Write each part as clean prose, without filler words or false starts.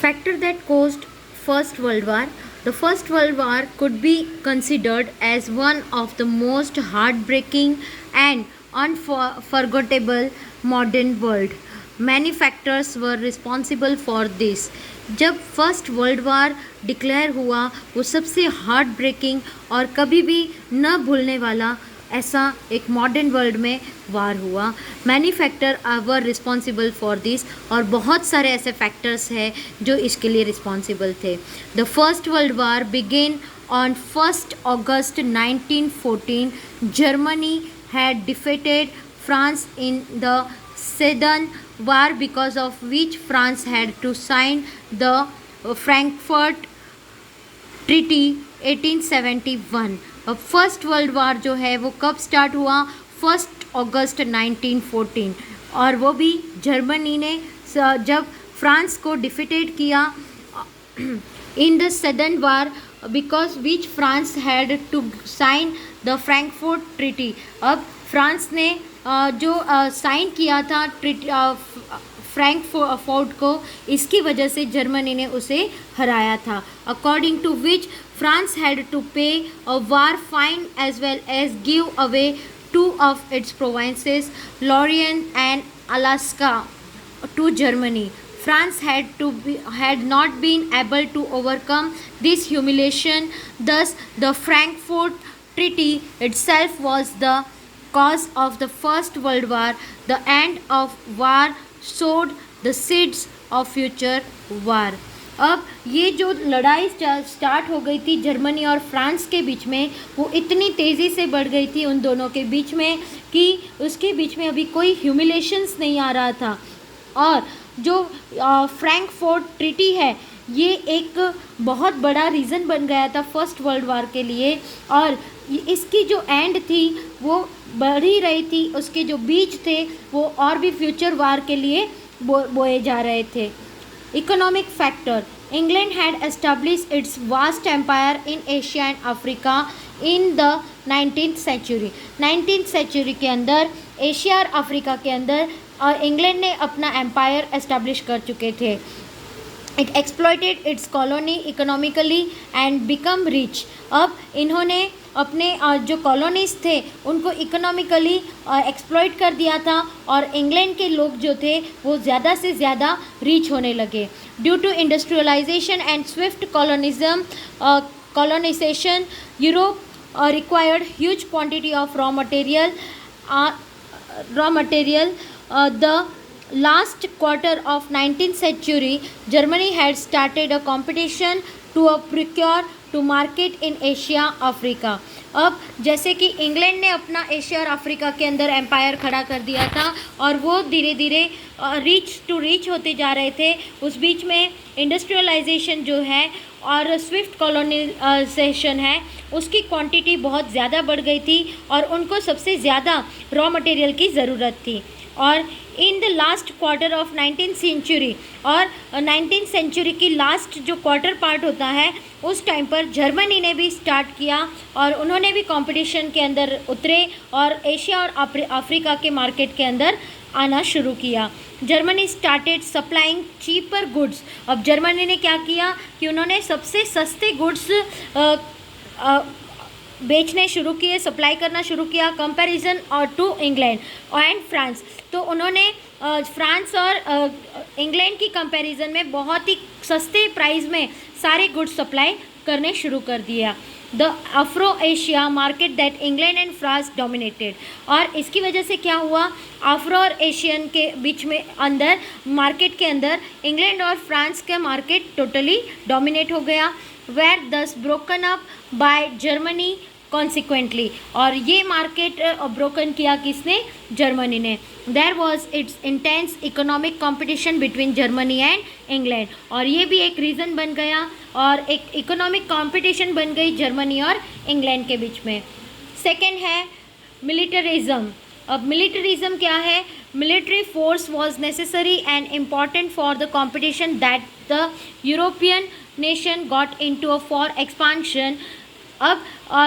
Factor that caused First World War. The First World War could be considered as one of the most heartbreaking and unforgettable modern world. Many factors were responsible for this. जब first world वार declare हुआ वो सबसे heart breaking और कभी भी न भूलने वाला ऐसा एक मॉडर्न वर्ल्ड में वार हुआ. Many factor were responsible for this और बहुत सारे ऐसे फैक्टर्स हैं जो इसके लिए रिस्पॉन्सिबल थे. The first world war began on 1 August 1914. Germany had defeated France in the Sedan War, because of which France had to sign the Frankfurt Treaty 1871. First world वार जो है वो कब स्टार्ट हुआ? 1 August 1914 और वो भी जर्मनी ने जब फ्रांस को डिफीटेड किया in the southern war, because which France had to sign the Frankfurt treaty. अब फ्रांस ने जो साइन किया था ट्रीटी फ्रैंकफर्ट को, इसकी वजह से जर्मनी ने उसे हराया था. According to which France had to pay a war fine as well as give away 2 of its provinces, Lorraine and Alaska, to Germany. France had not been able to overcome this humiliation. Thus, the Frankfurt Treaty itself was the cause of the First World War. The end of war sowed the seeds of future war. अब ये जो लड़ाई start हो गई थी Germany और France के बीच में, वो इतनी तेज़ी से बढ़ गई थी उन दोनों के बीच में कि उसके बीच में अभी कोई ह्यूमिलेशंस नहीं आ रहा था. और जो फ्रैंकफर्ट ट्रीटी है ये एक बहुत बड़ा रीज़न बन गया था फर्स्ट वर्ल्ड वार के लिए. और इसकी जो एंड थी वो बढ़ ही रही थी, उसके जो बीज थे वो और भी फ्यूचर वार के लिए बोए जा रहे थे. Economic factor. England had established its vast empire in Asia and Africa in the 19th century. 19th century के अंदर एशिया और अफ्रीका के अंदर इंग्लैंड ने अपना एम्पायर एस्टेब्लिश कर चुके थे. It exploited it's colony economically and become rich. अब इन्होंने अपने जो कॉलोनीज़ थे उनको इकोनॉमिकली एक्सप्लॉइट कर दिया था और इंग्लैंड के लोग जो थे वो ज़्यादा से ज़्यादा रिच होने लगे. Due to industrialisation and swift colonisation Europe required huge quantity of raw material. The last quarter of 19th century, Germany had started a competition to procure to market in Asia, Africa. अब जैसे कि England ने अपना Asia और Africa के अंदर empire खड़ा कर दिया था और वो धीरे धीरे रीच होते जा रहे थे. उस बीच में इंडस्ट्रियलाइजेशन जो है और स्विफ्ट कॉलोनाइजेशन है उसकी क्वांटिटी बहुत ज़्यादा बढ़ गई थी और उनको सबसे ज़्यादा रॉ मटेरियल की ज़रूरत थी. और in the last quarter of 19th century, और 19th सेंचुरी की लास्ट जो क्वार्टर पार्ट होता है उस टाइम पर जर्मनी ने भी स्टार्ट किया और उन्होंने भी कंपटीशन के अंदर उतरे और एशिया और अफ्रीका के मार्केट के अंदर आना शुरू किया. Germany started supplying cheaper goods. अब जर्मनी ने क्या किया कि उन्होंने सबसे सस्ते गुड्स बेचने शुरू किए, सप्लाई करना शुरू किया कंपैरिजन और टू इंग्लैंड एंड फ्रांस. तो उन्होंने फ्रांस और इंग्लैंड की कंपैरिजन में बहुत ही सस्ते प्राइस में सारे गुड्स सप्लाई करने शुरू कर दिया. The Afro Asia market that England and France dominated. और इसकी वजह से क्या हुआ, अफ्रो और एशियन के बीच में अंदर मार्केट के अंदर इंग्लैंड और फ्रांस का मार्केट टोटली डोमिनेट हो गया. were thus broken up by Germany consequently. और ये मार्केट ब्रोकन किया किसने? जर्मनी ने. There was its intense economic competition between Germany and England. और ये भी एक रीज़न बन गया और एक इकोनॉमिक कंपटीशन बन गई जर्मनी और इंग्लैंड के बीच में. सेकेंड है मिलिटरिज्म. अब मिलिटरिज्म क्या है? Military force was necessary and important for the competition that the European nation got into a for expansion. अब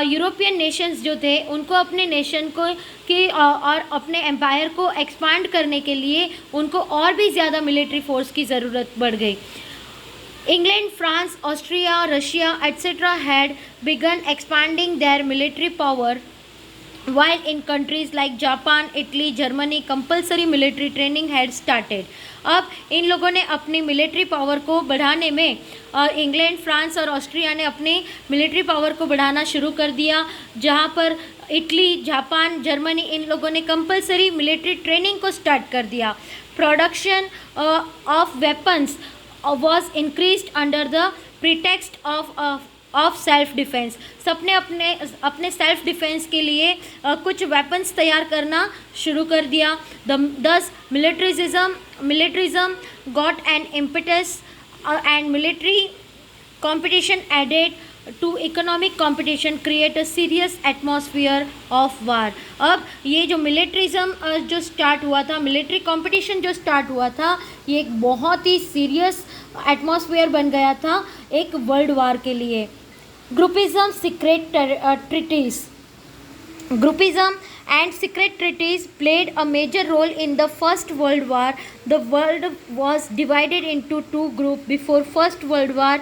यूरोपियन नेशंस जो थे उनको अपने नेशन को और अपने एम्पायर को एक्सपांड करने के लिए उनको और भी ज़्यादा मिलिट्री फोर्स की ज़रूरत बढ़ गई. England, France, Austria, Russia, etc. had begun expanding their military power, while in countries like Japan, Italy, Germany compulsory military training had started. अब इन लोगों ने अपनी मिलिट्री पावर को बढ़ाने में इंग्लैंड, फ्रांस और ऑस्ट्रिया ने अपनी मिलिट्री पावर को बढ़ाना शुरू कर दिया, जहां पर इटली, जापान, जर्मनी इन लोगों ने कंपलसरी मिलिट्री ट्रेनिंग को स्टार्ट कर दिया. Production of weapons was increased under the pretext of self defence. सबने अपने अपने सेल्फ डिफेंस के लिए कुछ वेपन्स तैयार करना शुरू कर दिया. दस militarism got an impetus and military competition added to economic competition create a serious atmosphere of war. अब ये जो मिलिट्रिज्म जो स्टार्ट हुआ था, मिलिट्री कंपटीशन जो स्टार्ट हुआ था, ये एक बहुत ही सीरियस एटमॉस्फेयर बन गया था एक वर्ल्ड वार के लिए. Groupism, secret treaties. Groupism and secret treaties played a major role in the First World War. The world was divided into two groups before First World War.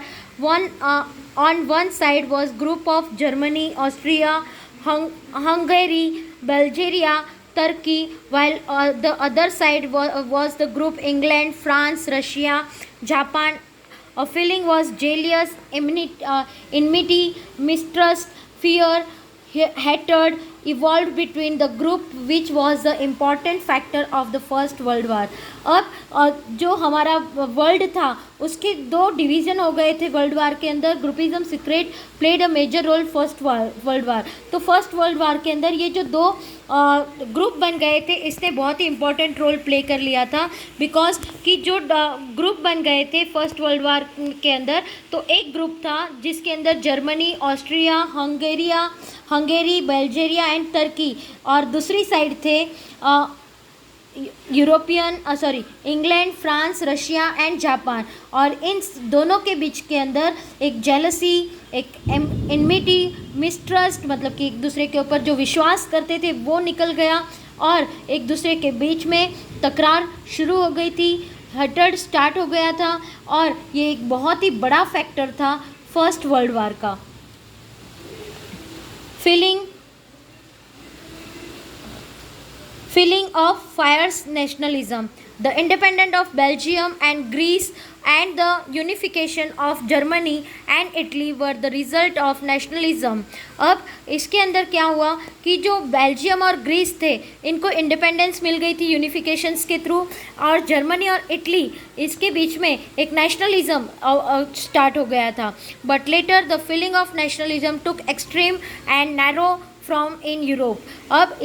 On one side was group of Germany, Austria, Hungary, Bulgaria, Turkey, while the other side was the group England, France, Russia, Japan. A feeling was jealous, enmity, mistrust, fear, hatred evolved between the group which was the important factor of the first world war. अब जो हमारा world था उसके दो division हो गए थे world war के अंदर. Groupism, secret played a major role first world war. तो फर्स्ट वर्ल्ड वार के अंदर ये जो दो ग्रुप बन गए थे इसने बहुत ही इंपॉर्टेंट रोल प्ले कर लिया था. बिकॉज कि जो ग्रुप बन गए थे फर्स्ट वर्ल्ड वार के अंदर, तो एक ग्रुप था जिसके अंदर Germany, Austria, Hungary, Bulgaria and Turkey, और दूसरी साइड थे England, France, Russia and Japan. और इन दोनों के बीच के अंदर एक जेलसी, एक एनमिटी, मिसट्रस्ट, मतलब कि एक दूसरे के ऊपर जो विश्वास करते थे वो निकल गया और एक दूसरे के बीच में तकरार शुरू हो गई थी, हटड़ स्टार्ट हो गया था. और ये एक बहुत ही बड़ा फैक्टर था फर्स्ट वर्ल्ड वार का. Feeling of fierce nationalism. The independence of Belgium and Greece and the unification of Germany and Italy were the result of nationalism. अब इसके अंदर क्या हुआ कि जो बेल्जियम और ग्रीस थे इनको इंडिपेंडेंस मिल गई थी यूनिफिकेशंस के थ्रू, और जर्मनी और इटली इसके बीच में एक नेशनलिज्म स्टार्ट हो गया था. But later the feeling of nationalism took extreme and narrow from in Europe. अब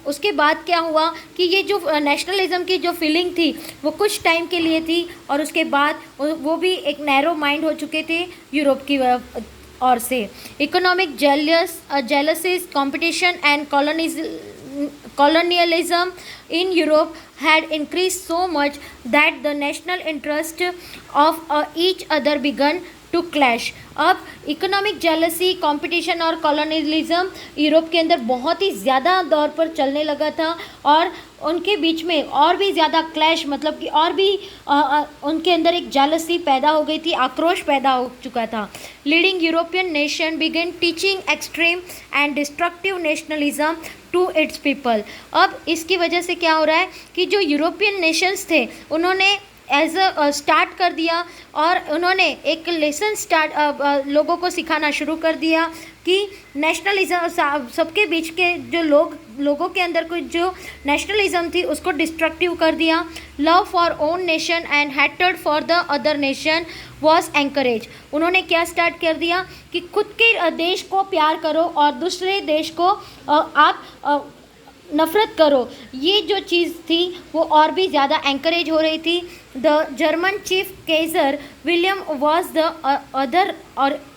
उसके बाद क्या हुआ कि ये जो नेशनलिज्म की जो फीलिंग थी वो कुछ टाइम के लिए थी और उसके बाद वो भी एक नैरो माइंड हो चुके थे यूरोप की ओर से. Economic jealousies, competition and colonialism in Europe had increased so much that the national interest of each other began to clash. अब इकोनॉमिक जेलसी, कंपटीशन और कॉलोनियलिज्म यूरोप के अंदर बहुत ही ज़्यादा दौर पर चलने लगा था और उनके बीच में और भी ज़्यादा क्लैश, मतलब कि और भी उनके अंदर एक जेलसी पैदा हो गई थी, आक्रोश पैदा हो चुका था. Leading European nation began teaching extreme and destructive nationalism to its people. अब इसकी वजह से क्या हो रहा है कि जो यूरोपियन नेशंस थे उन्होंने एज अ स्टार्ट कर दिया और उन्होंने एक लेसन लोगों को सिखाना शुरू कर दिया कि नेशनलिज्म, सबके बीच के जो लोगों के अंदर कोई जो नेशनलिज्म थी उसको डिस्ट्रक्टिव कर दिया. Love for own nation and hatred for the other nation was encourage. उन्होंने क्या स्टार्ट कर दिया कि खुद के देश को प्यार करो और दूसरे देश को आप नफ़रत करो. ये जो चीज़ थी वो और भी ज़्यादा एंकरेज हो रही थी. The German chief Kjær William was the other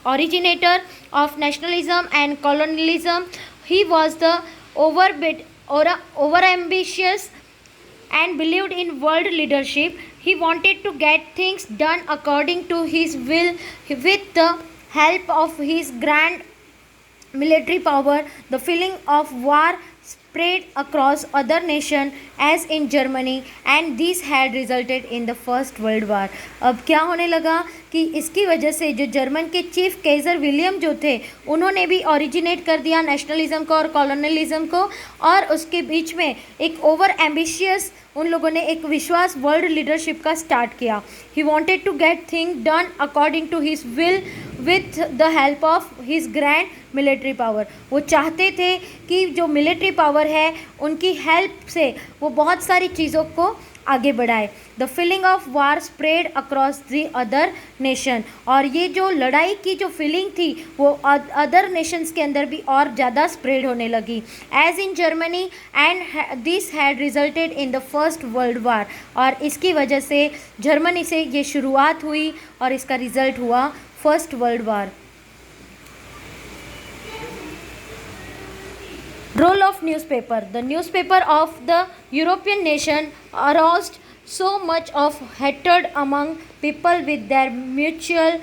originator of nationalism and colonialism. He was the overambitious and believed in world leadership. He wanted to get things done according to his will with the help of his grand military power. The feeling of war spread across other nation as in Germany and this had resulted in the First World War. अब क्या होने लगा कि इसकी वजह से जो German के चीफ केजर विलियम जो थे उन्होंने भी ओरिजिनेट कर दिया नेशनलिज्म को और कॉलोनलिज्म को, और उसके बीच में एक ओवर एम्बिशियस उन लोगों ने एक विश्वास वर्ल्ड लीडरशिप का स्टार्ट किया. He wanted to get thing done according to his will with the help of his grand military power. वो चाहते थे कि जो मिलिट्री पावर है उनकी हेल्प से वो बहुत सारी चीज़ों को आगे बढ़ाए. The feeling of war spread across the other nation, और ये जो लड़ाई की जो फीलिंग थी वो अदर नेशंस के अंदर भी और ज़्यादा स्प्रेड होने लगी as in Germany and this had resulted in the first world war. और इसकी वजह से जर्मनी से ये शुरुआत हुई और इसका रिजल्ट हुआ first world war. Role of newspaper. The newspaper of the European nation aroused so much of hatred among people with their mutual